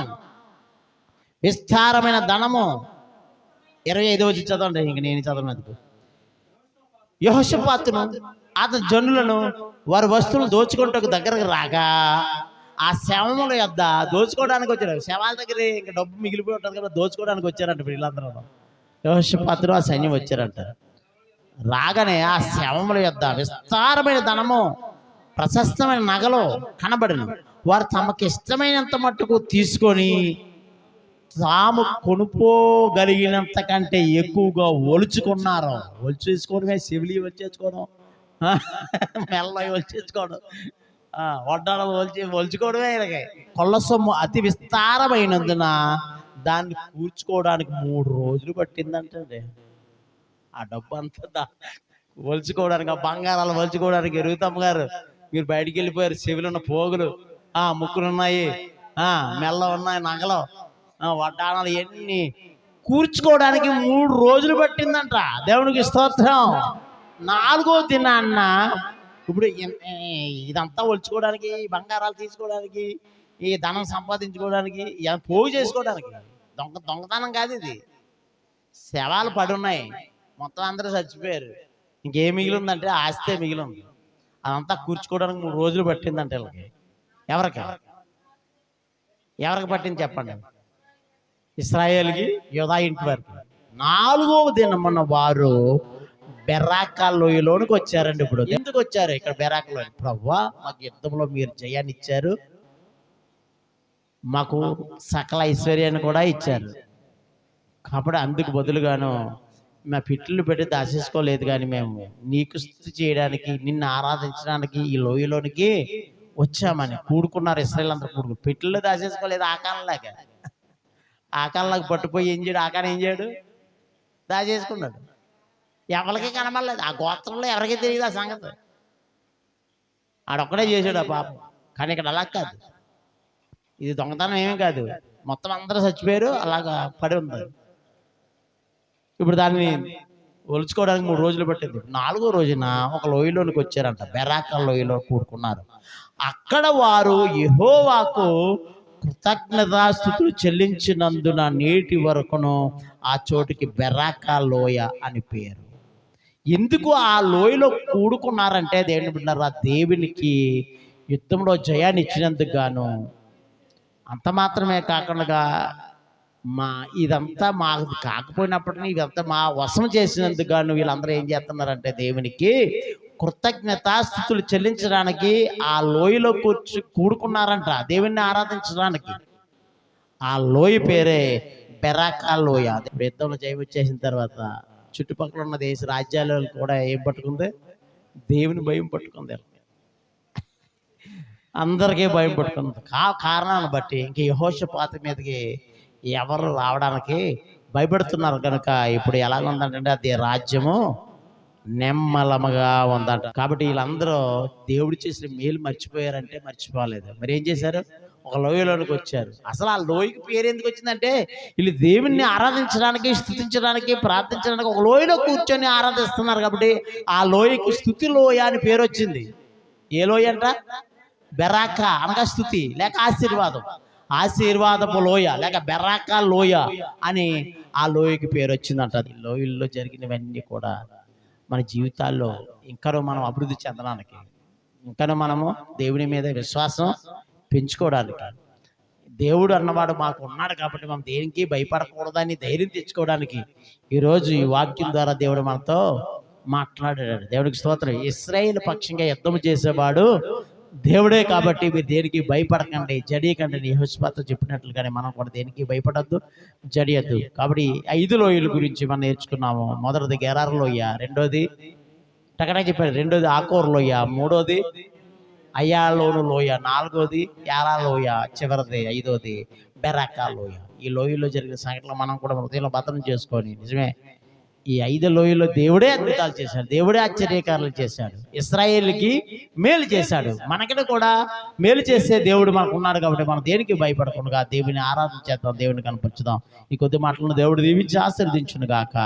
విస్తారమైన ధనము. 25వ చదవండి. ఇంక నేను చదవనందుకు. యెహోషాపాతును అతని జనులను వారి వస్తువులు దోచుకుంటూ దగ్గరకు రాగా ఆ శవముల యొద్ద దోచుకోవడానికి వచ్చారు. శవాల దగ్గర ఇంకా డబ్బు మిగిలిపోయి ఉంటుంది కదా, దోచుకోవడానికి వచ్చారంట వీళ్ళందరూ. యెహోషాపాతును ఆ సైన్యం వచ్చారంట. రాగానే ఆ శవముల యొద్ద విస్తారమైన ధనము, ప్రశస్తమైన నగలు కనబడిన. వారు తమకు ఇష్టమైనంత మట్టుకు తీసుకొని తాము కొనుక్కోగలిగినంత కంటే ఎక్కువగా ఒలుచుకున్నారు. ఒలిచేసుకోవడమే, చెవిలి ఒలిచేసుకోవడం, మెల్ల ఒలిచేసుకోవడం, వడ్డాలు ఒలుచుకోవడమే. ఇలాగే కొల్ల సొమ్ము అతి విస్తారమైనందున దాన్ని కూర్చుకోవడానికి 3 రోజులు పట్టిందంటే. ఆ డబ్బు అంతా ఒలుచుకోవడానికి, ఆ బంగారాలు ఒలుచుకోవడానికి. ఎరుగుతమ్మ గారు మీరు బయటికి వెళ్ళిపోయారు. చెవులు ఉన్న పోగులు, ముక్కులు ఉన్నాయి, మెల్ల ఉన్నాయి, నగలు, వడ్డాణాలు ఎన్ని కూర్చుకోవడానికి 3 రోజులు పట్టిందంట. దేవునికి స్తోత్రం. 4వ దినాన్న ఇప్పుడు ఇదంతా ఒలుచుకోవడానికి, బంగారాలు తీసుకోవడానికి, ఈ ధనం సంపాదించుకోవడానికి, పోగు చేసుకోవడానికి దొంగతనం కాదు ఇది. శవాలు పడున్నాయి, మొత్తం అందరూ చచ్చిపోయారు. ఇంకేం మిగిలి ఉందంటే ఆస్తే మిగిలి ఉంది. అదంతా కూర్చుకోవడానికి 3 రోజులు పట్టిందంటే వీళ్ళకి. ఎవరికి పట్టింది చెప్పండి? ఇశ్రాయేలుకి, యోధా ఇంటి వరకు. 4వ దినమున వారు బెరాకా లోయలోనికి వచ్చారండి. ఇప్పుడు ఎందుకు వచ్చారు ఇక్కడ బెరాకా లోయ? ప్రభువా, మాకు యుద్ధంలో మీరు జయాన్ని ఇచ్చారు, మాకు సకల ఐశ్వర్యాన్ని కూడా ఇచ్చారు, కాబట్టి అందుకు బదులుగాను మా పిట్లు పెట్టి దాచేసుకోలేదు, కానీ మేము నీకు స్తుతి చేయడానికి, నిన్ను ఆరాధించడానికి ఈ లోయలోనికి వచ్చామని కూడుకున్నారు. ఇశ్రాయేలు అందరూ కూడుకున్నారు. పిట్లు దాచేసుకోలేదు. ఆకాలంలాగా పట్టుపోయి ఏం చేయడు? ఆకారం ఏం చేయడు? దాచేసుకున్నాడు. ఎవరికి కనబడలేదు. ఆ గోత్రంలో ఎవరికీ తెలియదు ఆ సంగతి. ఆడొక్కడే చేశాడు ఆ పాపం. కానీ ఇక్కడ అలా కాదు. ఇది దొంగతనం ఏమీ కాదు. మొత్తం అందరూ చచ్చిపోయారు, అలాగా పడి ఉంది. ఇప్పుడు దాన్ని ఒలుచుకోవడానికి 3 రోజులు పట్టింది. 4వ రోజున ఒక లోయలోనికి వచ్చారంట. బెరాకా లోయలో కూడుకున్నారు. అక్కడ వారు యెహోవాకు కృతజ్ఞతాస్తుతులు చెల్లించినందున నేటి వరకును ఆ చోటుకి బెరాకా లోయ అని పేరు. ఎందుకు ఆ లోయలో కూడుకున్నారంటే, దేవుని బిడ్డలారా, దేవునికి యుద్ధంలో జయాన్ని ఇచ్చినందుకు గాను, అంత మాత్రమే కాకుండా ఇదంతా మాకు కాకపోయినప్పటికీ ఇదంతా మా వశం చేసినందుకు గాను వీళ్ళందరూ ఏం చేస్తున్నారంటే, దేవునికి కృతజ్ఞతాస్తుతులు చెల్లించడానికి ఆ లోయలో కూడుకున్నారంట, దేవుణ్ణి ఆరాధించడానికి. ఆ లోయ పేరే బెరాకా లోయ. యుద్ధంలో జయం వచ్చేసిన తర్వాత చుట్టుపక్కల ఉన్న దేశ రాజ్యాలలో కూడా ఏం పట్టుకుంది? దేవుని భయం పట్టుకుంది. అందరికీ భయం పట్టుకుంది. కారణాన్ని బట్టి ఇంక యెహోషాపాతు మీదకి ఎవరు రావడానికి భయపడుతున్నారు కనుక ఇప్పుడు ఎలాగుందంటే అది రాజ్యము నెమ్మలముగా ఉందంట. కాబట్టి వీళ్ళందరూ దేవుడు చేసిన మేలు మర్చిపోయారంటే మర్చిపోలేదు. మరి ఏం చేశారు? ఒక లోయలోనికి వచ్చారు. అసలు ఆ లోయకి పేరు ఎందుకు వచ్చిందంటే, వీళ్ళు దేవుణ్ణి ఆరాధించడానికి, స్తుతించడానికి, ప్రార్థించడానికి ఒక లోయలో కూర్చొని ఆరాధిస్తున్నారు కాబట్టి ఆ లోయకి స్తుతి లోయ అని పేరు వచ్చింది. ఏ లోయ అంట? బెరాకా అనగా స్తుతి లేక ఆశీర్వాదం. ఆశీర్వాదపు లోయ లేక బెరాకా లోయ అని ఆ లోయకి పేరు వచ్చిందంట. ఈ లోయల్లో జరిగినవన్నీ కూడా మన జీవితాల్లో ఇంకనూ మనం అభివృద్ధి చెందడానికి, ఇంకనూ మనము దేవుని మీద విశ్వాసం పెంచుకోవడానికి, దేవుడు అన్నవాడు మాకు ఉన్నాడు కాబట్టి మనం దేనికి భయపడకూడదని ధైర్యం తెచ్చుకోవడానికి ఈరోజు ఈ వాక్యం ద్వారా దేవుడు మనతో మాట్లాడాడు. దేవుడికి స్తోత్రం. ఇశ్రాయేలు పక్షంగా యుద్ధం చేసేవాడు దేవుడే కాబట్టి మీరు దేనికి భయపడకండి, జడియకండి. యెహోషాపాతు చెప్పినట్లుగానే మనం కూడా దేనికి భయపడద్దు, జడియద్దు. కాబట్టి 5 లోయల గురించి మనం నేర్చుకున్నాము. మొదటిది గెరారు లోయ, రెండోది టకటా చెప్పాడు, రెండోది ఆకోరు లోయ, మూడోది అయ్యాలోను లోయ, 4వది యారా లోయ, చివరిది 5వది బెరాకా లోయ. ఈ లోయలో జరిగిన సంఘటనలు మనం కూడా హృదయంలో భద్రం చేసుకొని, నిజమే ఈ 5 లోయల్లో దేవుడే అద్భుతాలు చేశాడు, దేవుడే ఆశ్చర్యకారులు చేశాడు, ఇశ్రాయేలుకి మేలు చేశాడు. మనకి కూడా మేలు చేసే దేవుడు మనకు ఉన్నాడు కాబట్టి మనం దేనికి భయపడకుండా దేవుని ఆరాధించేద్దాం, దేవుని కనపరుచుదాం. ఈ కొద్ది మాటలను దేవుడు దీవించి ఆశీర్వదించును గాక.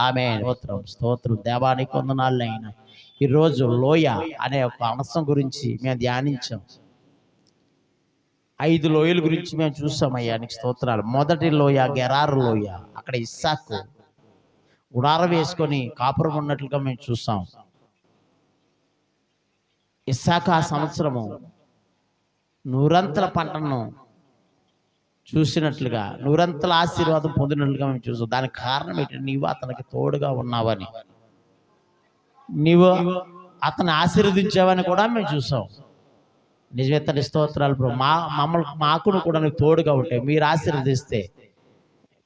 ఆమేన్. స్తోత్రం స్తోత్రం. దేవానికి వందనాలు. అయినా ఈరోజు లోయ అనే ఒక అంశం గురించి మేము ధ్యానించాం. 5 లోయల గురించి మేము చూసాం. అయ్యానికి స్తోత్రాలు. మొదటి లోయ గెరారు లోయ. అక్కడ ఇస్సాకు గుడారం వేసుకొని కాపురం ఉన్నట్లుగా మేము చూసాం. ఇస్సాకు ఆ సంవత్సరము 100 పంటను చూసినట్లుగా, 100 ఆశీర్వాదం పొందినట్లుగా మేము చూసాం. దానికి కారణం ఏంటంటే, నీవు అతనికి తోడుగా ఉన్నావని, నీవు అతన్ని ఆశీర్వదించావని కూడా మేము చూసాం. నిజమే తండ్రి, స్తోత్రాలు. మాకును కూడా నువ్వు తోడుగా ఉంటాయి. మీరు ఆశీర్వదిస్తే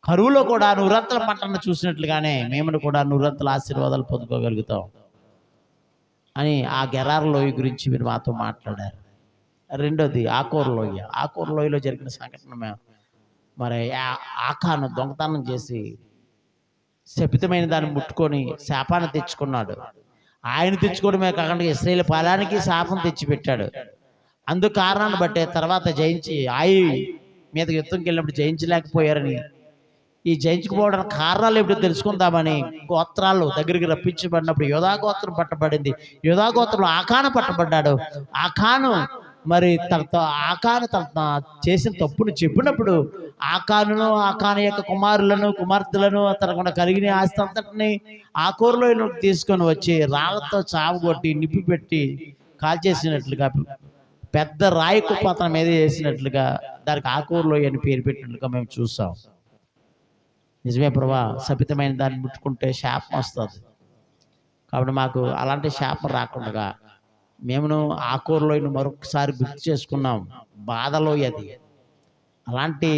కరువులో కూడా 100 పంటను చూసినట్లుగానే మేము కూడా 100 ఆశీర్వాదాలు పొందుకోగలుగుతాం అని ఆ గెరారు లోయ గురించి మీరు మాతో మాట్లాడారు. రెండోది ఆకోరు లోయ. ఆకోరు లోయలో జరిగిన సంఘటన, మరి ఆకాను దొంగతనం చేసి శపితమైన దాన్ని ముట్టుకొని శాపాన్ని తెచ్చుకున్నాడు. ఆయన తెచ్చుకోవడమే కాకుండా ఇశ్రాయేలు పాలానికి శాపం తెచ్చిపెట్టాడు. అందుకు కారణాన్ని బట్టే తర్వాత జయించి ఆయి మీదకి యుద్ధంకి వెళ్ళినప్పుడు జయించలేకపోయారని, ఈ జయించుకుపోవడానికి కారణాలు ఏమిటో తెలుసుకుందామని గోత్రాలు దగ్గరికి రప్పించబడినప్పుడు యోధా గోత్రం పట్టబడింది. యోధా గోత్రంలో ఆకాను పట్టబడ్డాడు. ఆకాను తన చేసిన తప్పును చెప్పినప్పుడు ఆకానును ఆకాను యొక్క కుమారులను కుమార్తెలను తనకుండా కలిగిన ఆస్తి అంతటిని ఆకూరులో తీసుకొని వచ్చి రాళ్లతో చావగొట్టి నిప్పి పెట్టి కాల్చేసినట్లుగా పెద్ద రాయి కుప్ప అతని మీద వేసినట్లుగా దానికి ఆకూరులో అని పేరు పెట్టినట్లుగా మేము చూసాం. నిజమే ప్రభా, శపితమైన దాన్ని ముట్టుకుంటే శాపం వస్తుంది. కాబట్టి మాకు అలాంటి శాపం రాకుండా మేమును ఆకూరులో మరొకసారి గుర్తు చేసుకున్నాం. బాధలో అది అలాంటి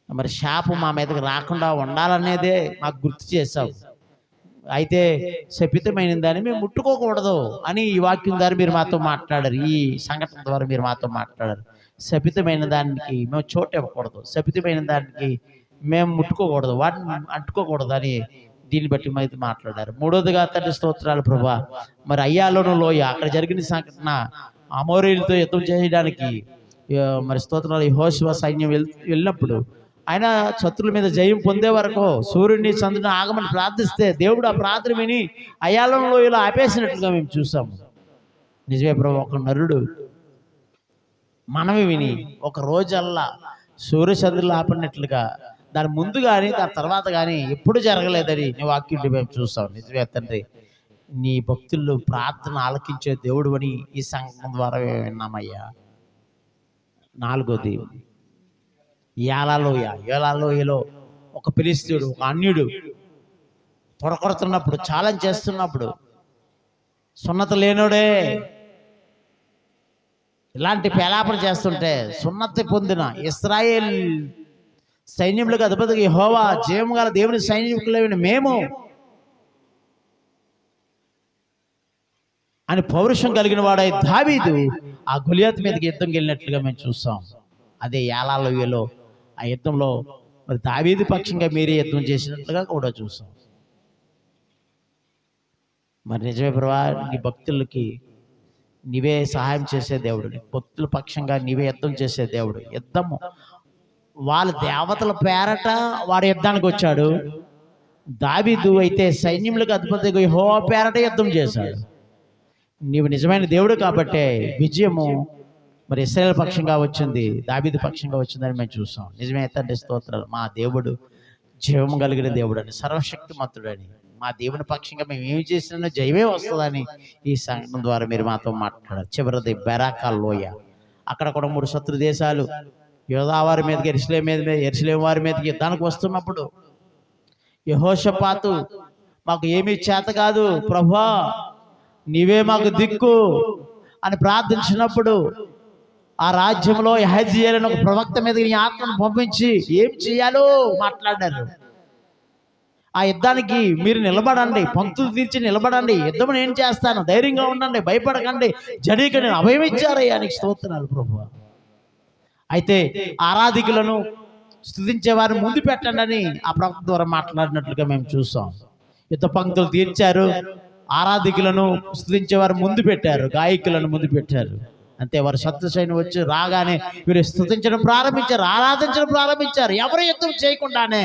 మరి శాపం మా మీదకి రాకుండా ఉండాలనేదే మాకు గుర్తు చేసావు. అయితే శపితమైన దాన్ని మేము ముట్టుకోకూడదు అని ఈ వాక్యం ద్వారా మీరు మాతో మాట్లాడారు. ఈ సంఘటన ద్వారా మీరు మాతో మాట్లాడారు. శపితమైన దానికి మేము చోటు ఇవ్వకూడదు, శపితమైన దానికి మేము ముట్టుకోకూడదు, వాటిని అంటుకోకూడదు అని దీన్ని బట్టి అయితే మాట్లాడారు. మూడోదిగా తండ్రి స్తోత్రాలు ప్రభా, మరి అయ్యాలోను లోయ అక్కడ జరిగిన సంఘటన అమోరీలతో యుద్ధం చేయడానికి మరి స్తోత్రాలు యెహోషువ సైన్యం వెళ్ళినప్పుడు ఆయన శత్రుల మీద జయం పొందే వరకు సూర్యుడిని చంద్రుని ఆగమని ప్రార్థిస్తే దేవుడు ఆ ప్రార్థన విని అయ్యాలోను లోయలో ఆపేసినట్లుగా మేము చూసాము. నిజమే ప్రభు, ఒక నరుడు మనవి విని ఒక రోజల్లా సూర్య చంద్రులు ఆపడినట్లుగా దాని ముందు కానీ దాని తర్వాత కానీ ఎప్పుడు జరగలేదని నీ వాక్యం మేము చూస్తాం. నిజమే తండ్రి, నీ భక్తులు ప్రార్థన ఆలకించే దేవుడు అని ఈ సంఘం ద్వారా విన్నామయ్యా. నాలుగోది ఏలాలోయలో ఒక ఫిలిష్తీయుడు, ఒక అన్యుడు తొడకొడుతున్నప్పుడు, ఛాలెంజ్ చేస్తున్నప్పుడు సున్నత లేనోడే ఇలాంటి పేలాపన చేస్తుంటే సున్నతి పొందిన ఇశ్రాయేల్ సైన్యములకు అధిపతిగా యెహోవా జీవము గల దేవుని సైనికులైన మేము అని పౌరుషం కలిగిన వాడై దావీదు ఆ గొలియాతు మీదకి యుద్ధంకి వెళ్ళినట్లుగా మేము చూస్తాం. అదే ఏలాలోయలో ఆ యుద్ధంలో మరి దావీదు పక్షంగా మీరే యుద్ధం చేసినట్లుగా కూడా చూస్తాం. మరి నిజమే ప్రభా, నీ భక్తులకి నీవే సహాయం చేసే దేవుడు, నీ భక్తుల పక్షంగా నీవే యుద్ధం చేసే దేవుడు. యుద్ధము వాళ్ళ దేవతల పేరట వాడు యుద్ధానికి వచ్చాడు. దావీదు అయితే సైన్యములకు అధిపతిగా యెహోవా పేరట యుద్ధం చేశాడు. నీవు నిజమైన దేవుడు కాబట్టే విజయము మరి ఇశ్రాయేలు పక్షంగా వచ్చింది, దావీదు పక్షంగా వచ్చిందని మేము చూసాం. నిజమే తండ్రి స్తోత్రాలు. మా దేవుడు జీవము కలిగిన దేవుడు అని, సర్వశక్తిమంతుడని, మా దేవుని పక్షంగా మేము ఏమి చేసినా జయమే వస్తుందని ఈ సంఘటన ద్వారా మీరు మాతో మాట్లాడారు. చివరిది బెరాకా లోయ. అక్కడ కూడా 3 శత్రు దేశాలు యోధా వారి మీదకి యెరూషలేము వారి మీదకి యుద్ధానికి వస్తున్నప్పుడు యెహోషాపాతు మాకు ఏమీ చేత కాదు ప్రభువా, నీవే మాకు దిక్కు అని ప్రార్థించినప్పుడు ఆ రాజ్యంలో యెహెజ్కేలు అనే ఒక ప్రవక్త మీద నీ ఆత్మను పంపించి ఏం చేయాలో మాట్లాడారు. ఆ యుద్ధానికి మీరు నిలబడండి, పంక్తులు తీర్చి నిలబడండి, యుద్ధం నేను చేస్తాను, ధైర్యంగా ఉండండి, భయపడకండి, జడీకి నేను అభయం ఇచ్చారయ్యా, నీకు స్తోత్రాలు ప్రభువా. అయితే ఆరాధికులను స్తుతించే వారిని ముందు పెట్టండి అని ఆ ప్రవక్త ద్వారా మాట్లాడినట్లుగా మేము చూసాం. యుద్ధ పంక్తులు తీర్చారు, ఆరాధికులను స్తుతించేవారు ముందు పెట్టారు, గాయకులను ముందు పెట్టారు. అంతే, వారు శత్రు సైన్యం వచ్చి రాగానే వీరు స్తుతించడం ప్రారంభించారు, ఆరాధించడం ప్రారంభించారు. ఎవరు యుద్ధం చేయకుండానే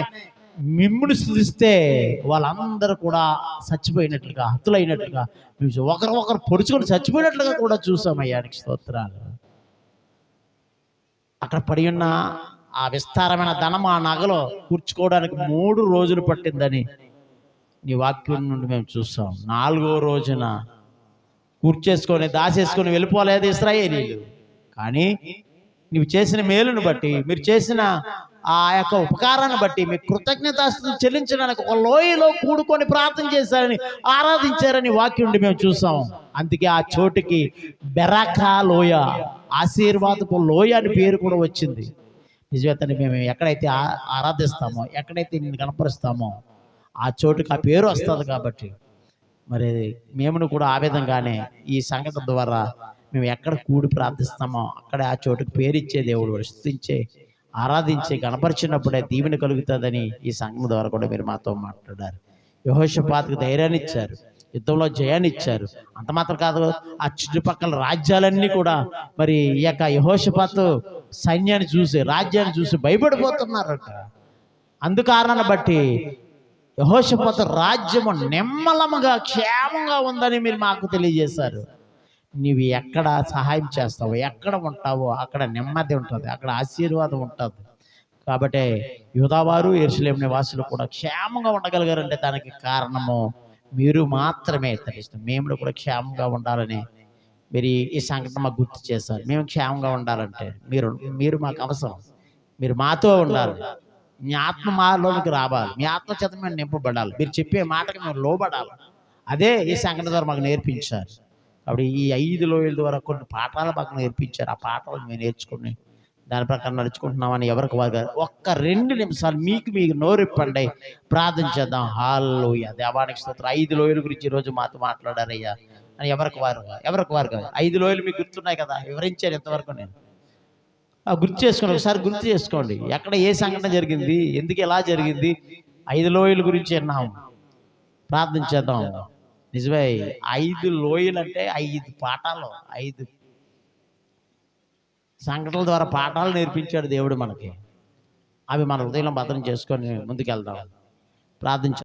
మిమ్ముని స్తుతిస్తే వాళ్ళందరూ కూడా చచ్చిపోయినట్లుగా, హతులైనట్లుగా, ఒకరు పొడుచుకొని చచ్చిపోయినట్లుగా కూడా చూసామయ్యా, నీకు స్తోత్రాలు. అక్కడ పడి ఉన్న ఆ విస్తారమైన ధనం ఆ నగలో కూర్చుకోవడానికి 3 రోజులు పట్టిందని నీ వాక్యం నుండి మేము చూస్తాం. 4వ రోజున కూర్చేసుకొని దాచేసుకొని వెళ్ళిపోలేదు ఇశ్రాయేలీయులు. కానీ నీవు చేసిన మేలును బట్టి, మీరు చేసిన ఆ యొక్క ఉపకారాన్ని బట్టి మీ కృతజ్ఞతాస్తుతులు చెల్లించడానికి ఒక లోయలో కూడుకొని ప్రార్థన చేశారని, ఆరాధించారని వాక్యం నుండి మేము చూసాం. అందుకే ఆ చోటుకి బెరాకా లోయ, ఆశీర్వాదపు లోయ అని పేరు కూడా వచ్చింది. నిజమేతని మేము ఎక్కడైతే ఆరాధిస్తామో, ఎక్కడైతే నేను కనపరుస్తామో ఆ చోటుకి ఆ పేరు వస్తుంది. కాబట్టి మరి మేమును కూడా ఆ విధంగానే ఈ సంగతి ద్వారా మేము ఎక్కడ కూడి ప్రార్థిస్తామో అక్కడ ఆ చోటుకు పేరిచ్చే దేవుడు, స్తుతించే ఆరాధించే కనపరిచినప్పుడే దీవెన కలుగుతుందని ఈ సంఘం ద్వారా కూడా మీరు మాతో మాట్లాడారు. యెహోషాపాతుకు ధైర్యాన్ని ఇచ్చారు, యుద్ధంలో జయాన్ని ఇచ్చారు. అంత మాత్రం కాదు, ఆ చుట్టుపక్కల రాజ్యాలన్నీ కూడా మరి ఈ యొక్క యెహోషాపాతు సైన్యాన్ని చూసి, రాజ్యాన్ని చూసి భయపడిపోతున్నారట. అందుకారణాన్ని బట్టి యెహోషాపాతు రాజ్యము నెమ్మలముగా క్షేమంగా ఉందని మీరు మాకు తెలియజేశారు. నీవు ఎక్కడ సహాయం చేస్తావో, ఎక్కడ ఉంటావో అక్కడ నెమ్మది ఉంటుంది, అక్కడ ఆశీర్వాదం ఉంటుంది. కాబట్టి యూదావారు యెరూషలేము నివాసులు కూడా క్షేమంగా ఉండగలిగారంటే దానికి కారణము మీరు మాత్రమే తెలుస్తుంది. మేము కూడా క్షేమంగా ఉండాలని మీరు ఈ సంఘటన మాకు గుర్తు చేశారు. మేము క్షేమంగా ఉండాలంటే మీరు మీరు మాకు అవసరం. మీరు మాతో ఉండాలి. మీ ఆత్మ మాలోనికి రావాలి. మీ ఆత్మ చేత మేము నింపబడాలి. మీరు చెప్పే మాటకి మేము లోబడాలి. అదే ఈ సంఘటన ద్వారా మాకు నేర్పించారు. కాబట్టి ఈ 5 లోయల ద్వారా కొన్ని పాఠాలు మాకు నేర్పించారు. ఆ పాఠాలు మేము నేర్చుకుని దాని ప్రకారం నడుచుకుంటున్నామని ఎవరికి వారు ఒక్క 2 నిమిషాలు మీకు నోరిప్పండి, ప్రార్థన చేద్దాం. హల్లెలూయా, దేవానికి స్తోత్రం. 5 లోయల గురించి ఈరోజు మాతో మాట్లాడారయ్యా అని ఎవరికి వారు 5 లోయలు మీకు గుర్తున్నాయి కదా, వివరించాను ఇంతవరకు నేను. గుర్తు చేసుకోండి, ఒకసారి గుర్తు చేసుకోండి. ఎక్కడ ఏ సంఘటన జరిగింది, ఎందుకు ఎలా జరిగింది, 5 లోయల గురించి విన్నాం. ప్రార్థన చేద్దాం. నిజమే, 5 లోయలు అంటే 5 పాఠాలు, 5 సంఘటనల ద్వారా పాఠాలు నేర్పించాడు దేవుడు మనకి. అవి మన హృదయంలో భద్రం చేసుకొని ముందుకెళ్దాం. ప్రార్థించ